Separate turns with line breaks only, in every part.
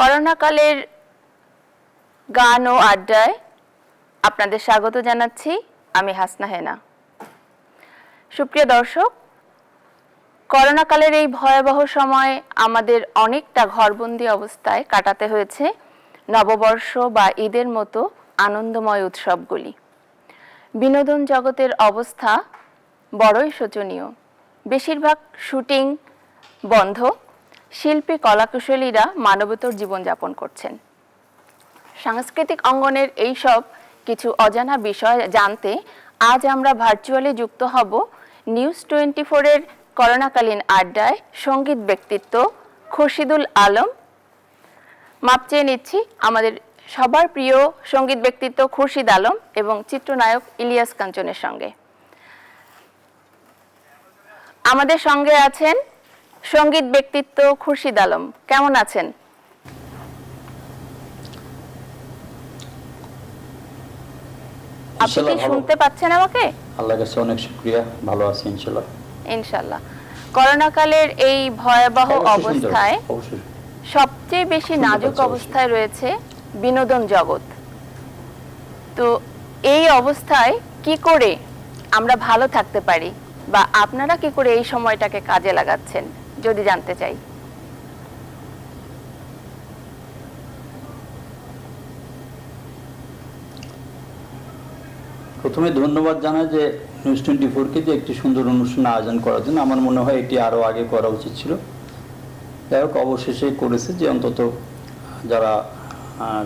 করোনাকালের গান ও আড্ডায় আপনাদের স্বাগত জানাচ্ছি। আমি হাসনা হেনা। সুপ্রিয় দর্শক, করোনাকালের এই ভয়াবহ সময় আমাদের অনেকটা ঘরবন্দি অবস্থায় কাটাতে হয়েছে নববর্ষ বা ঈদের মতো আনন্দময় উৎসবগুলি। বিনোদন জগতের অবস্থা বড়ই শোচনীয়। বেশিরভাগ শুটিং বন্ধ, শিল্পী কলাকুশলীরা মানবেতর জীবনযাপন করছেন। সাংস্কৃতিক অঙ্গনের এইসব কিছু অজানা বিষয় জানতে আজ আমরা ভার্চুয়ালি যুক্ত হব নিউজ 24-এর করোনাকালীন আড্ডায় সঙ্গীত ব্যক্তিত্ব খুরশিদুল আলম, মাপ চেয়ে নিচ্ছি, আমাদের সবার প্রিয় সঙ্গীত ব্যক্তিত্ব খুরশিদ আলম এবং চিত্রনায়ক ইলিয়াস কাঞ্চনের সঙ্গে। আমাদের সঙ্গে আছেন সঙ্গীত ব্যক্তিত্ব খুরশিদ আলম। কেমন আছেন? আপনি কি শুনতে পাচ্ছেন আমাকে?
আল্লাহর কাছে অনেক শুকরিয়া, ভালো আছি ইনশাআল্লাহ।
ইনশাআল্লাহ। করোনাকালের এই ভয়াবহ অবস্থায় সবচেয়ে বেশি নাজুক অবস্থায় রয়েছে বিনোদন জগৎ। তো এই অবস্থায় কি করে আমরা ভালো থাকতে পারি বা আপনারা কি করে এই সময়টাকে কাজে লাগাচ্ছেন যদি জানতে চাই।
প্রথমে ধন্যবাদ জানাই যে নিউজ 24-কে যে একটি সুন্দর অনুষ্ঠান আয়োজন করার জন্য। আমার মনে হয় এটি আরও আগে করা উচিত ছিল। যাই হোক, অবশেষে করেছে যে অন্তত যারা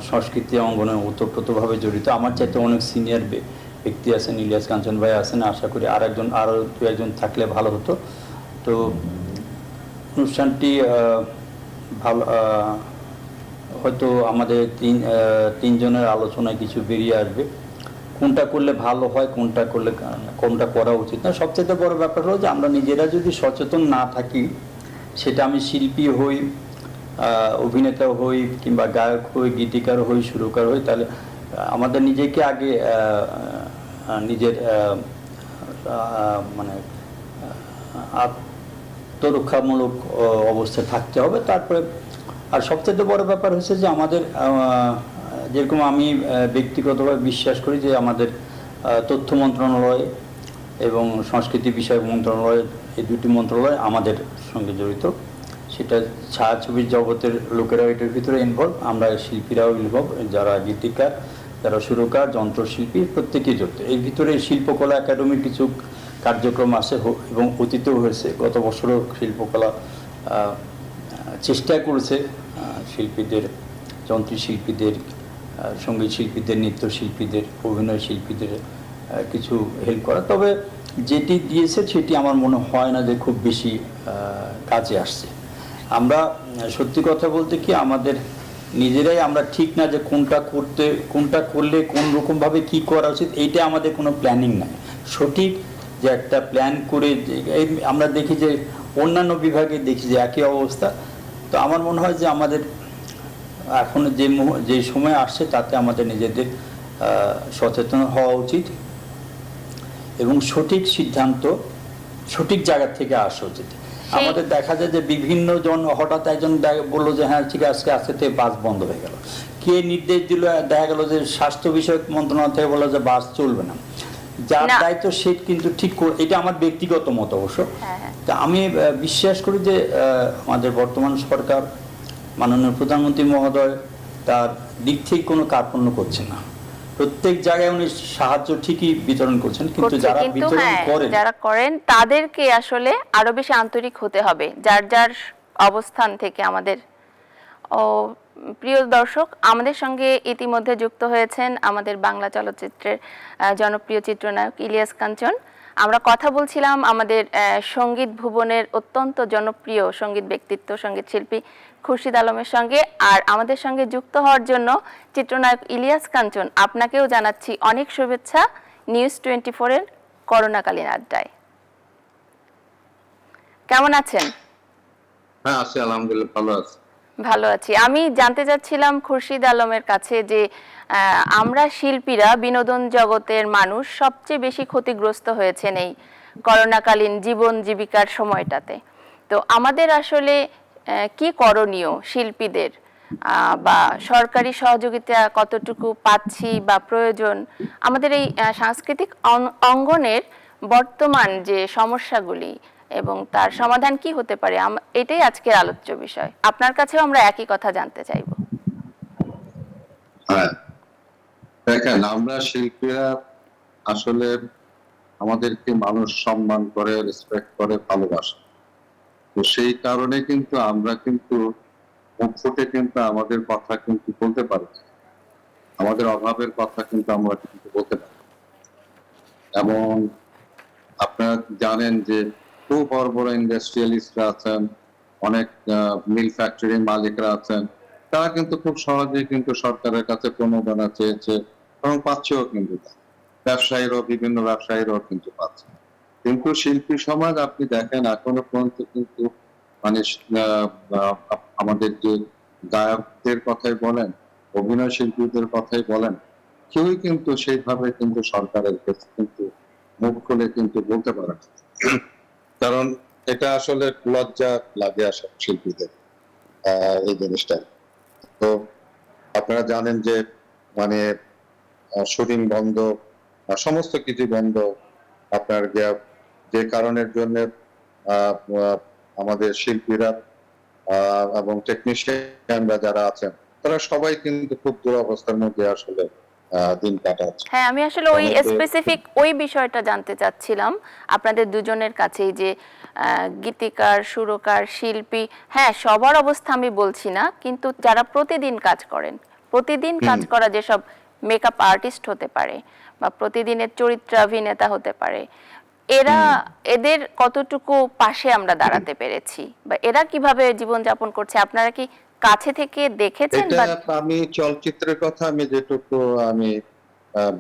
সংস্কৃতি অঙ্গনে ওতপ্রোতভাবে জড়িত, আমার চাইতে অনেক সিনিয়র ব্যক্তি আছেন, ইলিয়াস কাঞ্চন ভাই আছেন, আশা করি আরও দু একজন থাকলে ভালো হতো। তো অনুষ্ঠানটি ভালো, হয়তো আমাদের তিনজনের আলোচনায় কিছু বেরিয়ে আসবে, কোনটা করলে ভালো হয়, কোনটা করা উচিত না। সবচেয়ে বড় ব্যাপার হলো যে আমরা নিজেরা যদি সচেতন না থাকি, সেটা আমি শিল্পী হই, অভিনেতা হই, কিংবা গায়ক হই, গীতিকার হই, সুরকার হই, তাহলে আমাদের নিজেকে আগে নিজের মানে আত্মরক্ষামূলক অবস্থায় থাকতে হবে। তারপরে আর সবচেয়ে বড় ব্যাপার হচ্ছে যে আমাদের যেরকম আমি ব্যক্তিগতভাবে বিশ্বাস করি যে আমাদের তথ্য মন্ত্রণালয় এবং সংস্কৃতি বিষয়ক মন্ত্রণালয়, এই দুটি মন্ত্রণালয় আমাদের সঙ্গে জড়িত। সেটা ছায়াছবির জগতের লোকেরাও এটার ভিতরে ইনভলভ, আমরা শিল্পীরাও ইনভলভ, যারা গীতিকার, যারা সুরকার, যন্ত্রশিল্পী, প্রত্যেকেই জড়িত। এই ভিতরে শিল্পকলা একাডেমির কিছু কার্যক্রম আছে এবং অতীতেও হয়েছে। গত বছরও শিল্পকলা চেষ্টা করেছে শিল্পীদের, যন্ত্রশিল্পীদের, সঙ্গীত শিল্পীদের, নৃত্যশিল্পীদের, অভিনয় শিল্পীদের কিছু হেল্প করা। তবে যেটি দিয়েছে সেটি আমার মনে হয় না যে খুব বেশি কাজে আসছে। আমরা সত্যি কথা বলতে কি, আমাদের নিজেরাই আমরা ঠিক না যে কোনটা করলে কোন রকমভাবে কি করা উচিত, এইটা আমাদের কোনো প্ল্যানিং নাই। সঠিক যে একটা প্ল্যান করে আমরা দেখি যে অন্যান্য বিভাগে দেখি যে একই অবস্থা। তো আমার মনে হয় যে আমাদের এখন যে সময় আসছে তাতে আমাদের নিজেদের সচেতন হওয়া উচিত এবং সঠিক সিদ্ধান্ত সঠিক জায়গা থেকে আসা উচিত। আমাদের দেখা যায় যে বিভিন্ন জন, হঠাৎ একজন বললো যে হ্যাঁ ঠিক আছে, আজকে থেকে বাস বন্ধ হয়ে গেল। কে নির্দেশ দিল? দেখা গেল যে স্বাস্থ্য বিষয়ক মন্ত্রণালয় থেকে বললো যে বাস চলবে না। যার দায়িত্ব সে কিন্তু ঠিক করে, এটা আমার ব্যক্তিগত মত অবশ্য। তা আমি বিশ্বাস করি যে আমাদের বর্তমান সরকার, মাননীয় প্রধানমন্ত্রী মহোদয় তার দিক থেকে কোনো কার্পণ্য করছে না। প্রত্যেক জায়গায় উনি সাহায্য ঠিকই বিতরণ করছেন, কিন্তু যারা বিতরণ
করেন তাদেরকে আসলে আরো বেশি আন্তরিক হতে হবে যার যার অবস্থান থেকে। আমাদের প্রিয় দর্শক, আমাদের সঙ্গে ইতিমধ্যে যুক্ত হয়েছেন আমাদের বাংলা চলচ্চিত্রের জনপ্রিয় চিত্রনায়ক ইলিয়াস কাঞ্চন। আমরা কথা বলছিলাম আমাদের সঙ্গীত ভুবনের অত্যন্ত জনপ্রিয় সঙ্গীত ব্যক্তিত্ব, সঙ্গীত শিল্পী খুরশিদ আলমের সঙ্গে। আর আমাদের সঙ্গে যুক্ত হওয়ার জন্য চিত্রনায়ক ইলিয়াস কাঞ্চন, আপনাকেও জানাচ্ছি অনেক শুভেচ্ছা নিউজ 24-এর করোনাকালীন আড্ডায়। কেমন আছেন?
হ্যাঁ আছি, আলহামদুলিল্লাহ ভালো আছি।
ভালো আছি। আমি জানতে চাচ্ছিলাম খুরশিদ আলমের কাছে যে আমরা শিল্পীরা, বিনোদন জগতের মানুষ সবচেয়ে বেশি ক্ষতিগ্রস্ত হয়েছেন এই করোনাকালীন জীবন জীবিকার সময়টাতে। তো আমাদের আসলে কি করণীয় শিল্পীদের বা সরকারি সহযোগিতা কতটুকু পাচ্ছি বা প্রয়োজন, আমাদের এই সাংস্কৃতিক অঙ্গনের বর্তমান যে সমস্যাগুলি এবং তার সমাধান কি হতে পারে, এটাই আজকের আলোচ্য বিষয়। আপনার কাছেও আমরা একই কথা জানতে চাইব।
হ্যাঁ, দেখেন, আমরা শিল্পীরা আসলে আমাদেরকে মানুষ সম্মান করে, রেসপেক্ট করে, ভালোবাসে। তো সেই কারণে কিন্তু আমরা কিন্তু মুখ ফুটে কিন্তু আমাদের কথা কিন্তু বলতে পারি না। আমাদের অভাবের কথা কিন্তু আমরা কিন্তু বলতে পারি না। এবং আপনারা জানেন যে খুব বড় বড় ইন্ডাস্ট্রিয়ালিস্টরা আছেন, অনেক মিল ফ্যাক্টরির মালিকরা আছেন, তারা কিন্তু খুব সহজেই কিন্তু সরকারের কাছে প্রণোদনা চেয়েছে এবং পাচ্ছেও কিন্তু। ব্যবসায়ীরাও, বিভিন্ন ব্যবসায়ীরাও কিন্তু পাচ্ছে। কিন্তু শিল্পী সমাজ আপনি দেখেন এখনো পর্যন্ত কিন্তু মানে আমাদের যে গায়কদের কথাই বলেন, অভিনয় শিল্পীদের কথাই বলেন, কেউই কিন্তু সেইভাবে কিন্তু সরকারের কাছে কিন্তু মুখ খুলে কিন্তু বলতে পারে না। কারণ এটা আসলে লজ্জা লাগে আসলে শিল্পীদের এই জিনিসটা। তো আপনারা জানেন যে মানে শুটিং বন্ধ, সমস্ত কিছু বন্ধ। আপনার যে কারণের জন্য আমাদের শিল্পীরা এবং টেকনিশিয়ানরা যারা আছেন, তারা সবাই কিন্তু খুব দুরবস্থার মধ্যে আসলে দিন কাটাচ্ছে।
হ্যাঁ, আমি আসলে ওই স্পেসিফিক ওই বিষয়টা জানতে চাচ্ছিলাম আপনাদের দুজনের কাছেই, যে গীতিকার, সুরকার, শিল্পী, হ্যাঁ সবার অবস্থা আমি বলছি না, কিন্তু যারা প্রতিদিন কাজ করেন, প্রতিদিন কাজ করা যেসব মেকআপ আর্টিস্ট হতে পারে বা প্রতিদিনের চরিত্রাভিনেতা হতে পারে, এদের কতটুকু পাশে আমরা দাঁড়াতে পেরেছি বা এরা কিভাবে জীবনযাপন করছে, আপনারা কি কাছে থেকে দেখেছেন?
এটা আমি চলচ্চিত্রের কথা আমি যেটুকু আমি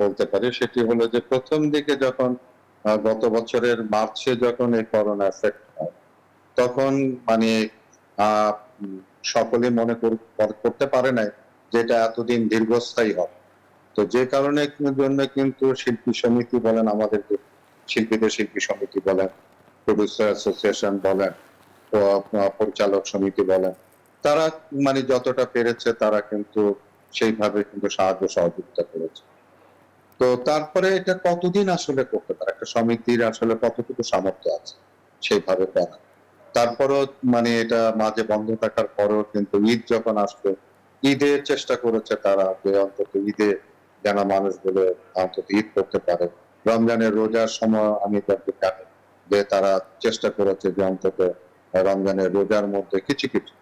বলতে পারি সেটি হলো যে প্রথম দিকে যখন গত বছরের মার্চে যখন এই করোনা এফেক্ট হয়, তখন মানে আহ, সকলে মনে করতে পারে নাই যে এটা এতদিন দীর্ঘস্থায়ী হবে। তো যে কারণে জন্য কিন্তু শিল্পী সমিতি বলেন, আমাদের যে শিল্পীদের শিল্পী সমিতি বলেন, প্রডিউসার অ্যাসোসিয়েশন বলেন, পরিচালক সমিতি বলেন, তারা মানে যতটা পেরেছে তারা কিন্তু সেইভাবে কিন্তু সাহায্য সহযোগিতা করেছে। তো তারপরে এটা কতদিন আসলে করতে পারে একটা সমিতির, আসলে কতটুকু সামর্থ্য আছে সেইভাবে করা। তারপরও মানে এটা মাঝে বন্ধ থাকার পরেও কিন্তু ঈদ যখন আসলো, ঈদে চেষ্টা করেছে তারা যে অন্তত ঈদে যেন মানুষগুলো অন্তত ঈদ করতে পারে। রমজানের রোজার সময় আমি জানি যে তারা চেষ্টা করেছে যে অন্তত রমজানের রোজার মধ্যে কিছু কিছু,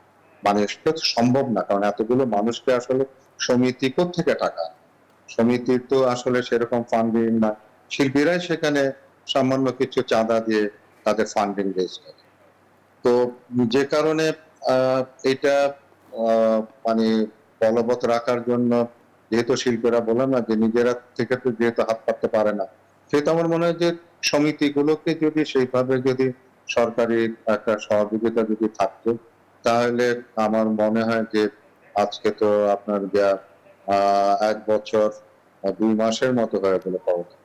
মানে সেটা তো সম্ভব না, কারণ এতগুলো মানুষকে আসলে সমিতি থেকে টাকা, সমিতির তো আসলে সেরকম ফান্ডিং না, শিল্পীরাই সেখানে সামান্য কিছু চাঁদা দিয়ে তাদের ফান্ডিং রেজ করে। তো যে কারণে এটা মানে বলবৎ রাখার জন্য, যেহেতু শিল্পীরা বললাম না যে নিজেরা থেকে তো যেহেতু হাত পাততে পারে না, সেহেতু আমার মনে হয় যে সমিতিগুলোকে যদি সেইভাবে যদি সরকারি একটা সহযোগিতা যদি থাকতো, তাহলে আমার মনে হয় যে আজকে তো আপনার 1 বছর 2 মাসের মতো হয়ে গেল করোনা।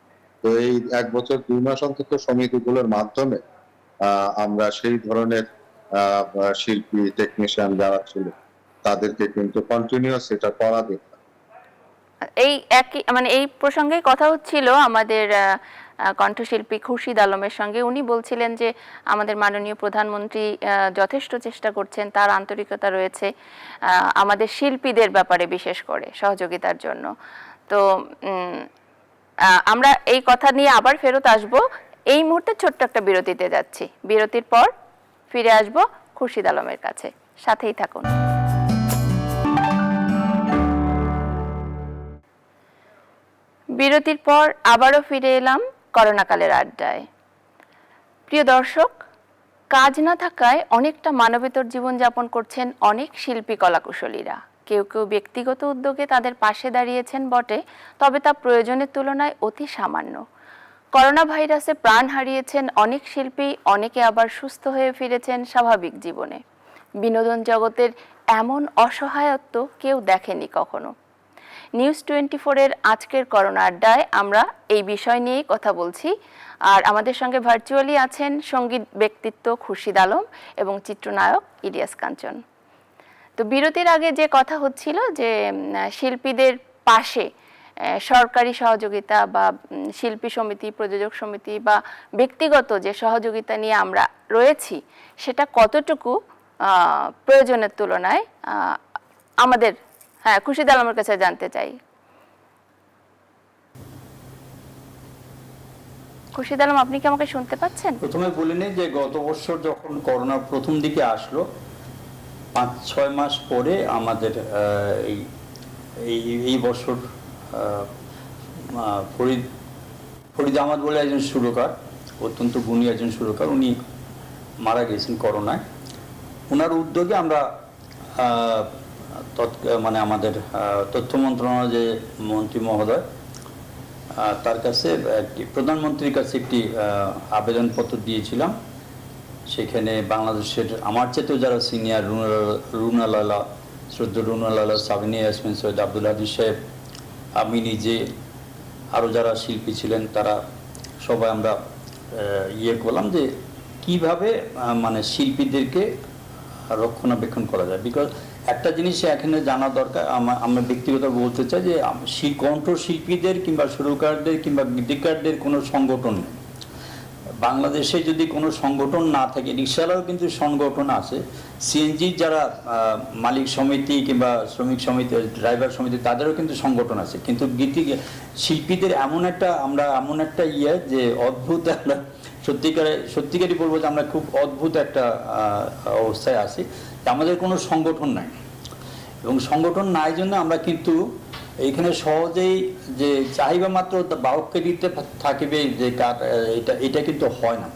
তো এই 1 বছর 2 মাস অন্তত সমিতিগুলোর মাধ্যমে আমরা সেই ধরনের শিল্পী, টেকনিশিয়ান যারা ছিল তাদেরকে কিন্তু কন্টিনিউয়াস এটা করা দিত।
এই একই মানে এই প্রসঙ্গেই কথা হচ্ছিল আমাদের কণ্ঠশিল্পী খুরশিদ আলমের সঙ্গে। উনি বলছিলেন যে আমাদের মাননীয় প্রধানমন্ত্রী যথেষ্ট চেষ্টা করছেন, তার আন্তরিকতা রয়েছে আমাদের শিল্পীদের ব্যাপারে বিশেষ করে সহযোগিতার জন্য। তো আমরা এই কথা নিয়ে আবার ফেরত আসব। এই মুহূর্তে ছোট্ট একটা বিরতিতে যাচ্ছি, বিরতির পর ফিরে আসব খুরশিদ আলমের কাছে, সাথেই থাকুন। বিরতির পর আবারও ফিরে এলাম করোনাকালের আড্ডায়। প্রিয় দর্শক, কাজ না থাকায় অনেকটা মানবেতর জীবনযাপন করছেন অনেক শিল্পী কলাকুশলীরা। কেউ কেউ ব্যক্তিগত উদ্যোগে তাদের পাশে দাঁড়িয়েছেন বটে, তবে তা প্রয়োজনের তুলনায় অতি সামান্য। করোনা ভাইরাসে প্রাণ হারিয়েছেন অনেক শিল্পী, অনেকে আবার সুস্থ হয়ে ফিরেছেন স্বাভাবিক জীবনে। বিনোদন জগতের এমন অসহায়ত্ব কেউ দেখেনি কখনো। নিউজ 24-এর আজকের করোনা আড্ডায় আমরা এই বিষয় নিয়েই কথা বলছি। আর আমাদের সঙ্গে ভার্চুয়ালি আছেন সঙ্গীত ব্যক্তিত্ব খুরশিদ আলম এবং চিত্রনায়ক ইলিয়াস কাঞ্চন। তো বিরতির আগে যে কথা হচ্ছিল যে শিল্পীদের পাশে সরকারি সহযোগিতা বা শিল্পী সমিতি, প্রযোজক সমিতি বা ব্যক্তিগত যে সহযোগিতা নিয়ে আমরা রয়েছি সেটা কতটুকু প্রয়োজনের তুলনায় আমাদের, হ্যাঁ, খুরশিদ আলমের কাছে জানতে চাই। খুরশিদ আলম, আপনি কি আমাকে শুনতে পাচ্ছেন?
প্রথমে বলিনি যে গত বছর যখন করোনা প্রথম দিকে আসলো, 5-6 মাস পরে আমাদের এই বছর ফরিদ আহমদ বলে একজন সুরকার, অত্যন্ত গুণী একজন সুরকার, উনি মারা গেছেন করোনায়। ওনার উদ্যোগে আমরা মানে আমাদের তথ্য মন্ত্রণালয়ের যে মন্ত্রী মহোদয়, তার কাছে প্রধানমন্ত্রীর কাছে একটি আবেদনপত্র দিয়েছিলাম। সেখানে বাংলাদেশের আমার চেয়েও যারা সিনিয়র, রুনা লালা, শ্রদ্ধা রুনা লালা, সাবিনা ইয়াসমিন, সৈয়দ আব্দুল হাদিস সাহেব, আমি নিজে, আরও যারা শিল্পী ছিলেন, তারা সবাই আমরা করলাম যে কিভাবে মানে শিল্পীদেরকে রক্ষণাবেক্ষণ করা যায়। বিকজ একটা জিনিস এখানে জানা দরকার, আমরা ব্যক্তিগত বলতে চাই যে কণ্ঠশিল্পীদের কিংবা সুরকারদের কিংবা গীতিকারদের কোনো সংগঠন নেই। বাংলাদেশে যদি কোনো সংগঠন না থাকে, রিক্সাওয়ালারও কিন্তু সংগঠন আছে, সিএনজির যারা মালিক সমিতি কিংবা শ্রমিক সমিতি, ড্রাইভার সমিতি, তাদেরও কিন্তু সংগঠন আছে। কিন্তু শিল্পীদের এমন একটা যে অদ্ভুত একটা সত্যিকারই বলবো যে আমরা খুব অদ্ভুত একটা অবস্থায় আছি, আমাদের কোনো সংগঠন নাই। এবং সংগঠন নাই জন্য আমরা কিন্তু এইখানে সহজেই যে চাহিদা মাত্র বাহককে দিতে থাকিবে যে এটা কিন্তু হয় না,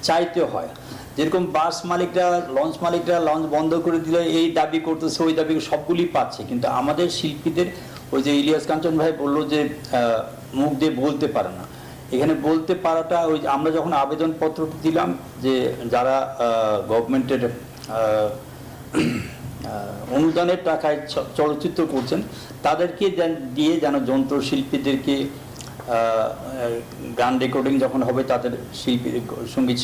চাইতে হয়। যেরকম বাস মালিকরা, লঞ্চ মালিকরা লঞ্চ বন্ধ করে দিলে এই দাবি করতেছে, ওই দাবি সবগুলি পাচ্ছে, কিন্তু আমাদের শিল্পীদের ওই যে ইলিয়াস কাঞ্চন ভাই বললো যে মুখ দিয়ে বলতে পারে না। এখানে বলতে পারাটা, ওই আমরা যখন আবেদনপত্র দিলাম যে যারা গভর্নমেন্টের অনুদানের টাকায় চলচ্চিত্র করছেন, তাদেরকে দিয়ে যেন যন্ত্রশিল্পীদেরকে গান রেকর্ডিং যখন হবে তাদের শিল্পী, সঙ্গীত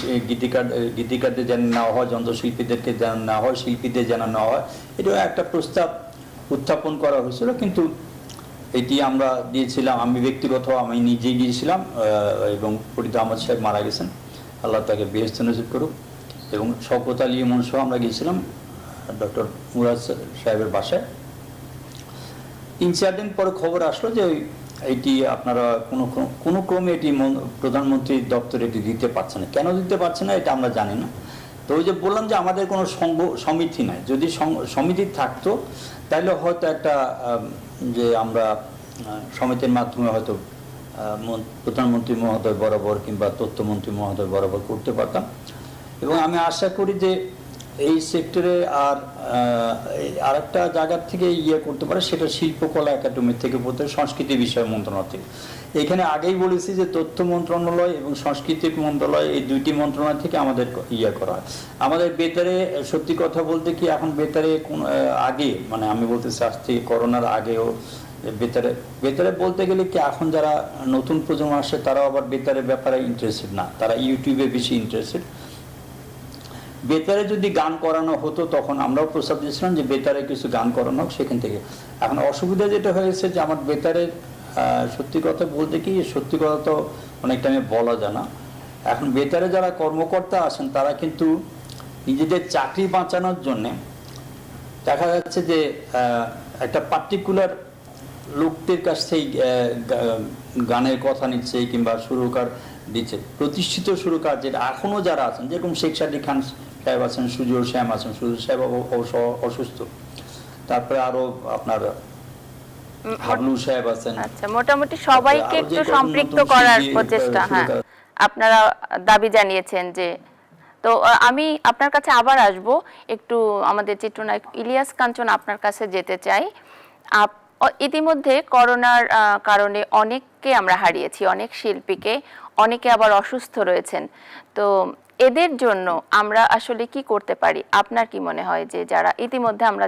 গীতিকারদের যেন নেওয়া হয়, যন্ত্রশিল্পীদেরকে যেন নেওয়া হয়, শিল্পীদের যেন নেওয়া হয়, এটা একটা প্রস্তাব উত্থাপন করা হয়েছিল। কিন্তু এটি আমরা দিয়েছিলাম, আমি ব্যক্তিগত আমি নিজেই গিয়েছিলাম, এবং ফরিদ আহমদ সাহেব মারা গেছেন, আল্লাহ তাকে বেহেশত নসিব করুক। এবং শওকত আলী ইমন সহ আমরা গিয়েছিলাম ডক্টর মুরাদ সাহেবের বাসায়। 3-4 দিন পরে খবর আসলো যে এইটি আপনারা কোনো ক্রমে এটি প্রধানমন্ত্রীর দপ্তরে এটি দিতে পারছে না। কেন দিতে পারছে না এটা আমরা জানি না। তো ওই যে বললাম যে আমাদের কোনো সমিতি নাই, যদি সমিতি থাকতো তাহলে হয়তো একটা যে আমরা সমিতির মাধ্যমে হয়তো প্রধানমন্ত্রী মহোদয় বরাবর কিংবা তথ্যমন্ত্রী মহোদয় বরাবর করতে পারতাম। এবং আমি আশা করি যে এই সেক্টরে আর একটা জায়গার থেকে করতে পারে, সেটা শিল্পকলা একাডেমি থেকে বলতে, সংস্কৃতি বিষয় মন্ত্রণালয় থেকে। এখানে আগেই বলেছি যে তথ্য মন্ত্রণালয় এবং সাংস্কৃতিক মন্ত্রণালয়, এই দুইটি মন্ত্রণালয় থেকে আমাদের করা হয়। আমাদের বেতারে, সত্যি কথা বলতে কি, এখন বেতারে আগে, মানে আমি বলতেছি আজ থেকে করোনার আগেও বেতারে বলতে গেলে কি, এখন যারা নতুন প্রজন্ম আসে তারাও আবার বেতারের ব্যাপারে ইন্টারেস্টেড না, তারা ইউটিউবে বেশি ইন্টারেস্টেড। বেতারে যদি গান করানো হতো তখন আমরাও প্রস্তাব দিয়েছিলাম যে বেতারে কিছু গান করানো হোক সেখান থেকে। এখন অসুবিধা যেটা হয়েছে যে আমার বেতারে সত্যি কথা বলতে কি, সত্যি কথা তো অনেক টাইমে বলা যায় না। এখন বেতারে যারা কর্মকর্তা আছেন তারা কিন্তু নিজেদের চাকরি বাঁচানোর জন্যে দেখা যাচ্ছে যে একটা পার্টিকুলার লোকদের কাছ থেকে গানের কথা নিচ্ছে কিংবা সুরকার দিচ্ছে, প্রতিষ্ঠিত সুরকার যেটা এখনও যারা আছেন, যেরকম শেখ শাদি খান সাহেব আছেন, সুজুর শ্যাম আছেন, সুজুর সাহেব অসুস্থ, তারপরে আরো আপনার হাবলু সাহেব আছেন।
আচ্ছা, মোটামুটি সবাইকে একটু সম্পৃক্ত করার প্রচেষ্টা, হ্যাঁ, আপনারা দাবি জানিয়েছেন যে। তো আমি আপনার কাছে আবার আসব, একটু আমাদের চিত্রনায়ক ইলিয়াস কাঞ্চন আপনার কাছে যেতে চাই। ইতিমধ্যে করোনার কারণে অনেককে আমরা হারিয়েছি, অনেক শিল্পীকে, অনেকে আবার অসুস্থ রয়েছেন। তো এদের জন্য আমরা আসলে কি করতে পারি? আপনার কি মনে হয় যে যারা ইতিমধ্যে আমরা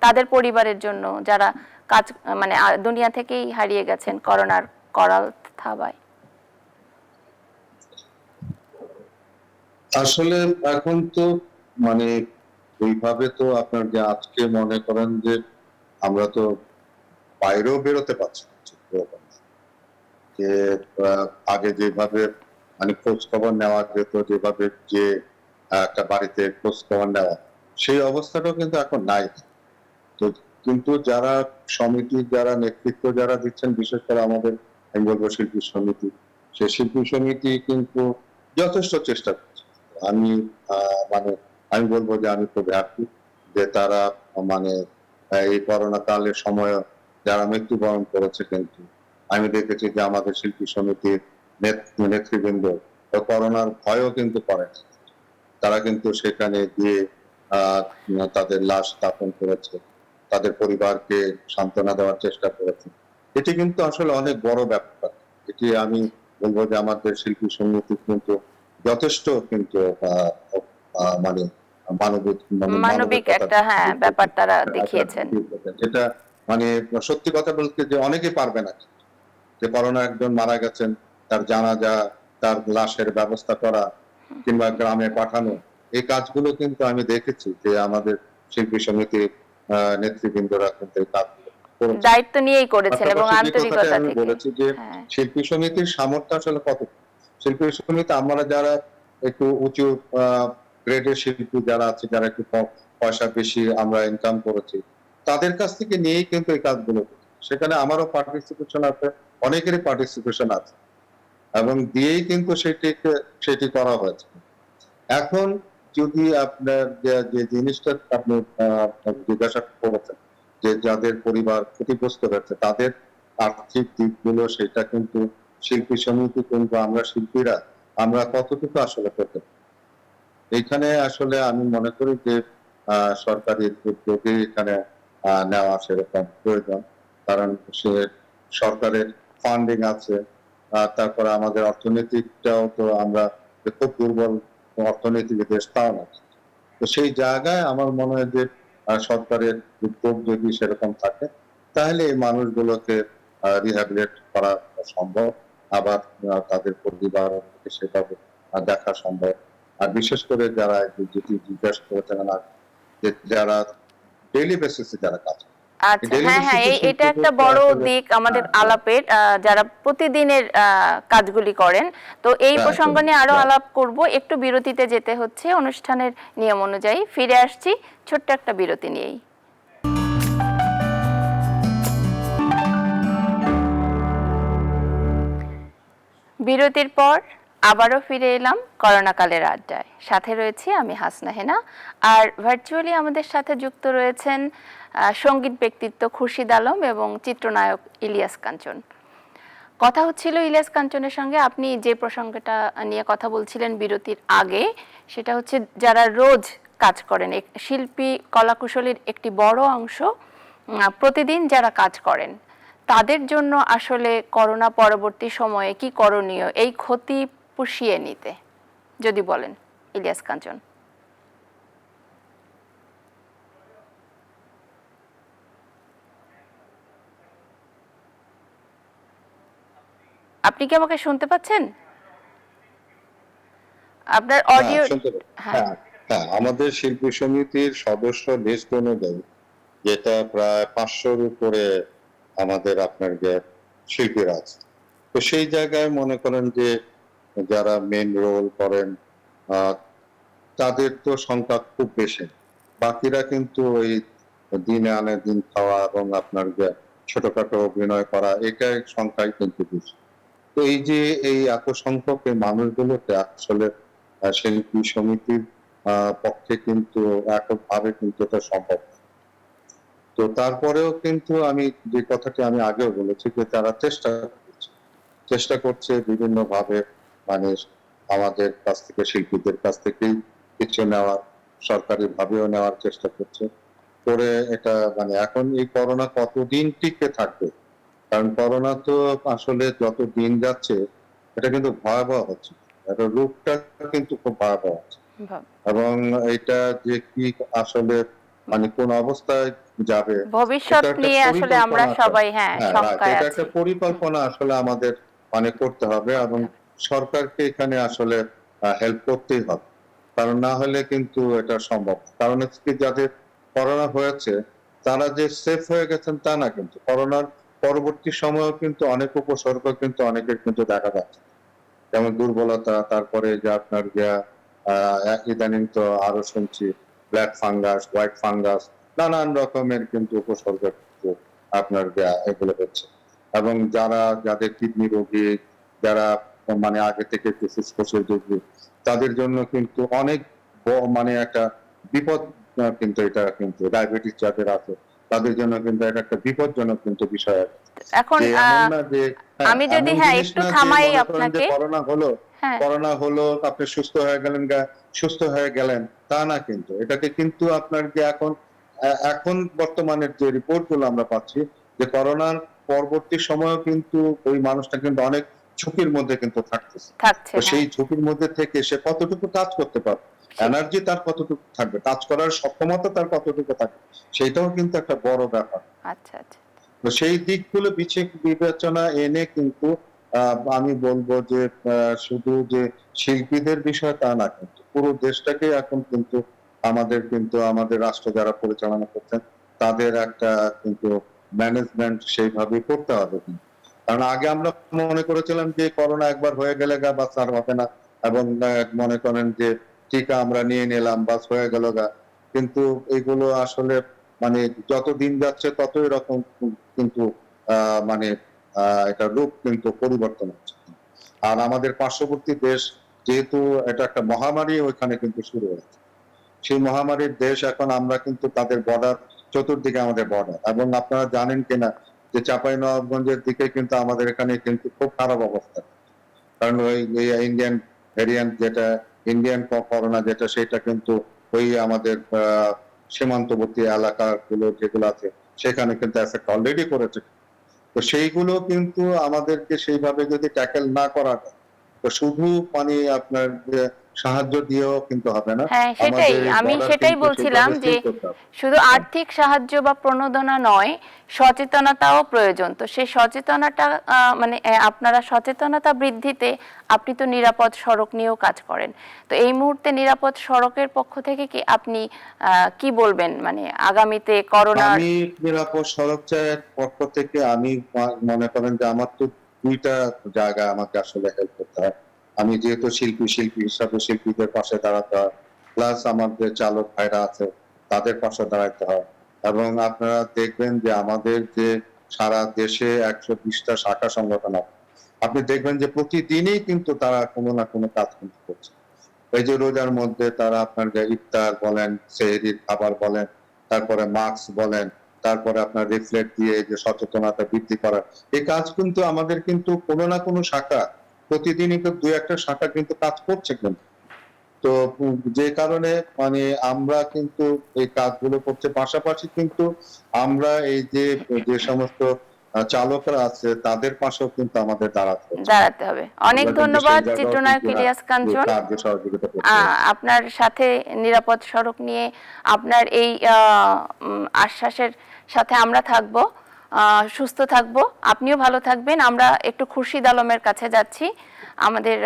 তাদের পরিবারের জন্য যারা কাজ, মানে দুনিয়া থেকেই হারিয়ে গেছেন করোনার করাল থাবায়?
আসলে এখন তো মানে ওইভাবে তো আপনার যে আজকে মনে করেন যে আমরা তো বাইরেও বেরোতে পারছি না এরকম। যে আগে যেভাবে মানে খোঁজ খবর নেওয়া যেত, যেভাবে যে একটা বাড়িতে খোঁজ খবর নেওয়া, সেই অবস্থাটাও কিন্তু এখন নাই। তো কিন্তু যারা সমিতির যারা নেতৃত্ব যারা দিচ্ছেন, বিশেষ করে আমাদের আমি বলবো শিল্পী সমিতি, সেই শিল্পী সমিতি কিন্তু যথেষ্ট চেষ্টা করছে। আমি মানে আমি বলবো যে আমি খুব হ্যাপি যে তারা মানে এই করোনা কালের সময় যারা মৃত্যুবরণ করেছে, কিন্তু আমি দেখেছি যে আমাদের শিল্পী সমিতির নেতৃবৃন্দ করোনার ভয়ও কিন্তু করে না। তারা কিন্তু সেখানে গিয়ে তাদের লাশ দাফন করেছে, তাদের পরিবারকে সান্ত্বনা দেওয়ার চেষ্টা করেছে। এটি কিন্তু আসলে অনেক বড় ব্যাপার। এটি আমি বলবো যে আমাদের শিল্পী সমিতি কিন্তু যথেষ্ট কিন্তু মানে মানবিক
মানবিক একটা ব্যাপার তারা দেখিয়েছেন।
যেটা মানে সত্যি কথা বলতে যে অনেকে পারবে না, যে করোনা একজন মারা গেছেন, তার জানাজা, তার লাশের ব্যবস্থা করা কিংবা গ্রামে পাঠানো, এই কাজগুলো কিন্তু আমি দেখেছি যে আমাদের শিল্পী সমিতির নেতৃবৃন্দরা কিন্তু এই কাজগুলো করেছে।
দায়িত্ব নিয়েই করেছেন এবং
পাশাপাশি যে
আন্তরিকতা
কথাটা আমি
থেকে।
বলেছি যে
হ্যাঁ,
শিল্পী সমিতির সামর্থ্য আসলে কত, শিল্পী সমিতি আমরা যারা একটু উঁচু গ্রেডের শিল্পী যারা আছে, যারা একটু পয়সা বেশি আমরা ইনকাম করেছি, তাদের কাছ থেকে নিয়েই কিন্তু এই কাজগুলো করছি। সেখানে আমারও পার্টিসিপেশন আছে, অনেকেরই পার্টিসিপেশন আছে, এবং দিয়েই কিন্তু সেটি করা হয়েছে। এখন যদি আপনার যে জিনিসটা আপনি জিজ্ঞাসা করেছেন যে যাদের পরিবার ক্ষতিগ্রস্ত হয়েছে তাদের আর্থিক দিকগুলো, সেটা কিন্তু শিল্পী সমিতি কিন্তু আমরা শিল্পীরা আমরা কতটুকু আসলে করতে পারি। এইখানে আসলে আমি মনে করি যে সরকারি উদ্যোগে এখানে নেওয়া সেরকম প্রয়োজন, কারণ সে সরকারের ফান্ডিং আছে, তারপরে আমাদের অর্থনৈতিকটাও তো আমরা খুব দুর্বল অর্থনৈতিক দেশ তাও না। তো সেই জায়গায় আমার মনে হয় যে সরকারের উদ্যোগ যদি সেরকম থাকে, তাহলে এই মানুষগুলোকে রিহ্যাবিলিট করা সম্ভব, আবার তাদের পরিবার সেভাবে দেখা সম্ভব। আর বিশেষ করে যারা যেটি জিজ্ঞাসা করেছেন যে যারা ডেইলি বেসিসে যারা কাজ করে,
আচ্ছা,
ডেইলি
হ্যাঁ,
বেসিসে
এটা একটা বড় দিক আমাদের আলাপের, যারা প্রতিদিনের কাজগুলি করেন। তো এই প্রসঙ্গ নিয়ে আরো আলাপ করব, একটু বিরতিতে যেতে হচ্ছে অনুষ্ঠানের নিয়ম অনুযায়ী। ফিরে আসছি ছোট্ট একটা বিরতি নিয়েই। বিরতির পর আবারও ফিরে এলাম করোনাকালের আড্ডায়। সাথে রয়েছি আমি হাসনা হেনা, আর ভার্চুয়ালি আমাদের সাথে যুক্ত রয়েছেন সঙ্গীত ব্যক্তিত্ব খুরশিদ আলম এবং চিত্রনায়ক ইলিয়াস কাঞ্চন। কথা হচ্ছিল ইলিয়াস কাঞ্চনের সঙ্গে, আপনি যে প্রসঙ্গটা নিয়ে কথা বলছিলেন বিরতির আগে, সেটা হচ্ছে যারা রোজ কাজ করেন, শিল্পী কলাকুশলীর একটি বড় অংশ প্রতিদিন যারা কাজ করেন, তাদের জন্য আসলে করোনা পরবর্তী সময়ে কি করণীয় এই ক্ষতি পুষিয়ে নিতে, যদি বলেন ইলিয়াস কাঞ্চন। আপনি কি আমাকে শুনতে পাচ্ছেন? আপনার অডিও।
হ্যাঁ, হ্যাঁ, আমাদের শিল্পী সমিতির সদস্য লিস্ট অনুযায়ী, যেটা প্রায় 500-র উপরে আমাদের আপনার যে শিল্পীরা আছে, তো সেই জায়গায় মনে করেন যে যারা মেন রোল করেন তাদের তো সংখ্যা খুব বেশি, বাকিরা কিন্তু ওই দিনে আনে দিন খাওয়া এবং আপনার যে ছোটখাটো অভিনয় করা, এটাই সংখ্যাই কিন্তু বেশি। তো এই যে এই এত সংখ্যক এই মানুষগুলোকে আসলে শিল্পী সমিতির পক্ষে কিন্তু এককভাবে কিন্তু এটা সম্ভব না। তো তারপরেও কিন্তু আমি যে কথাটি আমি আগেও বলেছি যে তারা চেষ্টা করছে বিভিন্ন ভাবে, মানে আমাদের কাছ থেকে শিল্পীদের কাছ থেকেই কিছু নেওয়ার, সরকারি ভাবেও নেওয়ার চেষ্টা করছে করে। এটা মানে এখন এই করোনা কতদিন টিকে থাকবে, কারণ করোনা তো আসলে যত দিন যাচ্ছে এটা কিন্তু ভয়াবহ হচ্ছে, এটা রোগটা কিন্তু খুব ভয়াবহ হচ্ছে, এবং এটা যে কি আসলে মানে কোন অবস্থায় যাবে
ভবিষ্যৎ নিয়ে আসলে আমরা সবাই শঙ্কায়
এটা
আছি।
একটা পরিকল্পনা আসলে আমাদের মানে করতে হবে, এবং সরকারকে এখানে আসলে হেল্প করতেই হবে। কারণ না হলে কিন্তু এটা সম্ভব না। কারণ হচ্ছে কি, যাদের করোনা হয়েছে তারা যে সেফ হয়ে গেছেন তা না, কিন্তু করোনার পরবর্তী সময়েও কিন্তু অনেক উপসর্গ কিন্তু অনেকের কিন্তু দেখা যাচ্ছে, যেমন দুর্বলতা, তারপরে যে আপনার ইদানিং তো আরো শুনছি ব্ল্যাক ফাঙ্গাস, হোয়াইট ফাঙ্গাস, নানান রকমের কিন্তু উপসর্গ কিন্তু আপনার এগুলো হচ্ছে। এবং যাদের কিডনি রোগী, যারা মানে আগে থেকে একটু ফুসফুসের রোগী, তাদের জন্য কিন্তু অনেক মানে একটা বিপদ, কিন্তু এটা কিন্তু ডায়াবেটিস যাদের আছে তাদের জন্য কিন্তু এটা একটা বিপজ্জনক কিন্তু বিষয়।
এখন
যে এমন না যে
আমি যদি
এমন
হ্যাঁ
জিনিস
একটু
না যে
থামাই
মনে করেন যে
আপনাকে।
করোনা হলো,
হ্যাঁ,
আপনি সুস্থ হয়ে গেলেন, সুস্থ হয়ে গেলেন তা না, কিন্তু এটাকে কিন্তু আপনার যে এখন বর্তমানের যে রিপোর্ট গুলো আমরা পাচ্ছি, যে করোনার পরবর্তী সময়ও কিন্তু ওই মানুষটা কিন্তু অনেক ঝুঁকির মধ্যে কিন্তু থাকতেছে।
থাকছে,
তো
হ্যাঁ।
সেই ঝুঁকির মধ্যে থেকে সে কতটুকু কাজ করতে পারবে, এনার্জি তার কতটুকু থাকবে, কাজ করার সক্ষমতা তার কতটুকু থাকবে, সেটাও কিন্তু একটা বড় ব্যাপার।
আচ্ছা, আচ্ছা।
তো সেই দিকগুলো বিবেচনা এনে কিন্তু আমি বলবো যে শুধু যে শিল্পীদের বিষয় তা না, কিন্তু পুরো দেশটাকে এখন কিন্তু আমাদের রাষ্ট্র যারা পরিচালনা করছেন তাদের একটা কিন্তু ম্যানেজমেন্ট সেইভাবেই করতে হবে। কারণ আগে আমরা মনে করেছিলাম যে করোনা একবার হয়ে গেলে বাস আর হবে না, এবং মনে করেন যে টিকা আমরা নিয়ে নিলাম, বাস হয়ে গেল কিন্তু এগুলো আসলে মানে যত দিন যাচ্ছে তত এরকম কিন্তু মানে এটা রূপ কিন্তু পরিবর্তন হচ্ছে। আর আমাদের পার্শ্ববর্তী দেশ যেহেতু এটা একটা মহামারী ওইখানে কিন্তু শুরু হয়েছে, সেই মহামারীর দেশ এখন আমরা কিন্তু তাদের বর্ডার, চতুর্দিকে আমাদের বর্ডার, এবং আপনারা জানেন কিনা যে চাঁপাইনবাবগঞ্জের দিকে কিন্তু আমাদের এখানে কিন্তু খুব খারাপ অবস্থা। কারণ ওই ইন্ডিয়ান ভ্যারিয়েন্ট যেটা, ইন্ডিয়ান করোনা যেটা, সেটা কিন্তু ওই আমাদের সীমান্তবর্তী এলাকাগুলো যেগুলো আছে সেখানে কিন্তু এফেক্ট অলরেডি করেছে। তো সেইগুলো কিন্তু আমাদেরকে সেইভাবে যদি ট্যাকেল না করা যায়, তো শুধু মানে আপনার সাহায্য দিয়েও কিন্তু হবে না,
হ্যাঁ, সেটাই
আমাদের
আমি
বর্ডার
সেটাই
কিন্তু
বলছিলাম
সেইভাবে
যে
সিল করতে হবে।
শুধু আর্থিক সাহায্য বা প্রণোদনা নয়, সচেতনতাও প্রয়োজন। তো সেই সচেতনতা মানে আপনারা সচেতনতা বৃদ্ধিতে আপনি তো নিরাপদ সড়ক নিয়েও কাজ করেন। তো এই মুহূর্তে নিরাপদ সড়কের পক্ষ থেকে কি আপনি কি বলবেন, মানে আগামীতে করোনার?
আমি নিরাপদ সড়ক চায়ের পক্ষ থেকে আমি মনে করেন যে আমার তো দুইটা জায়গায় আমাকে আসলে হেল্প করতে হয়। আমি যেহেতু শিল্পী হিসাবে শিল্পীদের পাশে দাঁড়াতে হয়, প্লাস আমাদের চালক ভাইরা আছে তাদের পাশে দাঁড়াতে হয়। এবং আপনারা দেখবেন যে আমাদের যে সারা দেশে 120টা শাখা সংগঠন আছে, আপনি দেখবেন যে প্রতিদিনই কিন্তু তারা কোনো না কোনো কাজ কিন্তু করছে। এই যে রোজার মধ্যে তারা আপনার ইফতার বলেন, সেহরির খাবার বলেন, তারপরে মাস্ক বলেন, তারপরে আপনার রিফ্লেক্ট দিয়ে যে সচেতনতা বৃদ্ধি করা, এই কাজ কিন্তু আমাদের কিন্তু কোনো না কোনো শাখা প্রতিদিনই তো দুই একটা শাখা কিন্তু কাজ করছে কিন্তু। তো যে কারণে মানে আমরা কিন্তু এই কাজগুলো করতে, পাশাপাশি কিন্তু আমরা এই যে সমস্ত চালকরা আছে তাদের পাশেও কিন্তু আমাদের
দাঁড়াতে হবে। অনেক
আমরা কিন্তু
ধন্যবাদ
সেই জায়গাও
চিত্রনায়ক
কিন্তু
ইলিয়াস কাঞ্চন।
সাহায্য সহযোগিতা করতে হবে।
আপনার সাথে নিরাপদ সড়ক নিয়ে আপনার এই আশ্বাসের সাথে আমরা থাকব, সুস্থ থাকব, আপনিও ভালো থাকবেন। আমরা একটু খুরশিদ আলমের কাছে যাচ্ছি। আমাদের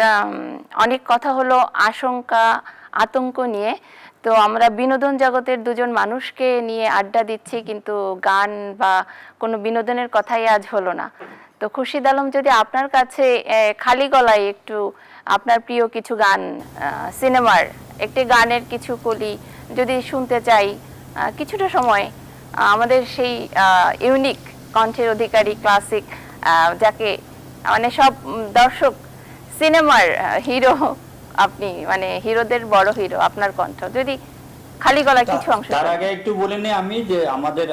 অনেক কথা হলো আশঙ্কা, আতঙ্ক নিয়ে। তো আমরা বিনোদন জগতের দুজন মানুষকে নিয়ে আড্ডা দিচ্ছি, কিন্তু গান বা কোনো বিনোদনের কথাই আজ হলো না। তো খুরশিদ আলম, যদি আপনার কাছে খালি গলায় একটু আপনার প্রিয় কিছু গান, সিনেমার একটি গানের কিছু কলি যদি শুনতে চাই কিছুটা সময়, আমাদের সেই ইউনিক কণ্ঠের অধিকারী ক্লাসিক, যাকে মানে সব দর্শক সিনেমার হিরো, আপনি মানে হিরোদের বড় হিরো, আপনার কণ্ঠ যদি খালি গলায় কিছু অংশ।
তার আগে একটু বলে নিই আমি যে আমাদের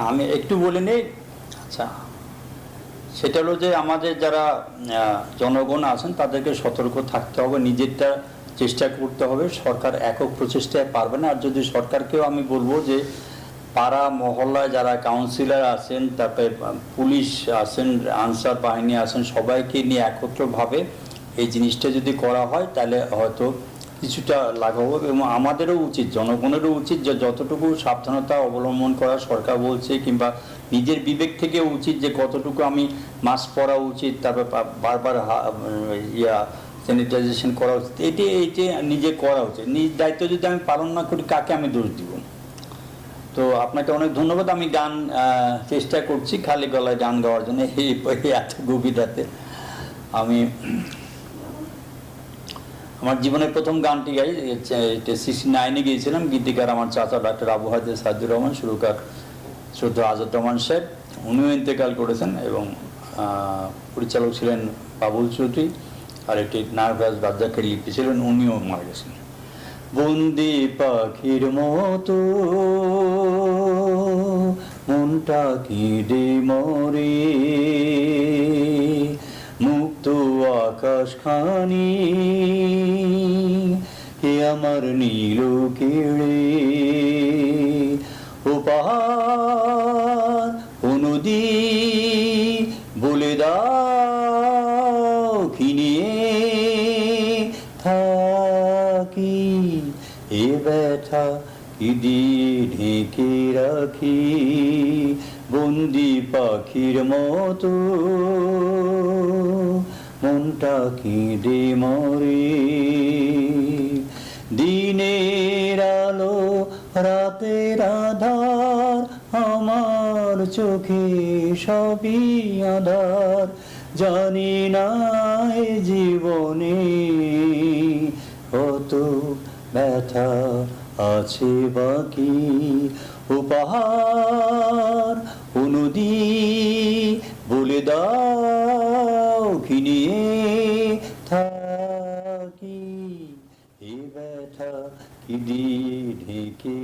আমি একটু বলে নিই। আচ্ছা, সেটা হলো যে আমাদের যারা জনগণ আছেন তাদেরকে সতর্ক থাকতে হবে, নিজেরটা চেষ্টা করতে হবে। সরকার একক প্রচেষ্টায় পারবে না। আর যদি সরকারকেও আমি বলবো যে পাড়া মহল্লায় যারা কাউন্সিলর আছেন, তারপরে পুলিশ আছেন, আনসার বাহিনী আছেন, সবাইকে নিয়ে একত্রভাবে এই জিনিসটা যদি করা হয় তাহলে হয়তো কিছুটা লাঘব হবে। এবং আমাদেরও উচিত, জনগণেরও উচিত যে যতটুকু সাবধানতা অবলম্বন করা সরকার বলছে, কিংবা নিজের বিবেক থেকে উচিত যে কতটুকু আমি মাস্ক পরা উচিত, তারপর বারবার স্যানিটাইজেশন করা উচিত, এটি নিজে করা উচিত। নিজ দায়িত্ব যদি আমি পালন না করি কাকে আমি দোষ দিব? তো আপনাকে অনেক ধন্যবাদ। আমি গান চেষ্টা করছি খালি গলায় গান গাওয়ার জন্য এই এত গভীর রাতে। আমি আমার জীবনের প্রথম গানটি গাই, এটা 69-এ গিয়েছিলাম। গীতিকার আমার চাচা ডক্টর আবু হাজের সাদুর রহমান, সুরকার শ্রদ্ধা আজাদ রহমান সাহেব, উনিও ইন্তেকাল করেছেন, এবং পরিচালক ছিলেন বাবুল চৌধুরী, আর একটি নায়করাজ রাজ্জাকের লিপি ছিলেন, উনিও মারা গেছেন। বন্দি পাখির মতো মনটা কেঁদে মরে, মুক্ত আকাশ খানি হে আমার নীল কেড়ে, ও পাহাড় ও নদী বলে দাও কি নিয়ে থাকি, এ ব্যথা কি দিয়ে ঢেকে রাখি, বন্দি পাখির মতো মনটা কেঁদে মরে। দিনের আলো রাতের আধার, আমার চোখে সবই আধার, জানি না এ জীবনে কত ব্যথা আছে বাকি, ও পাহাড় ও নদী বলে দাও কি নিয়ে থাকি, এ ব্যথা কি দিয়ে ঢেকে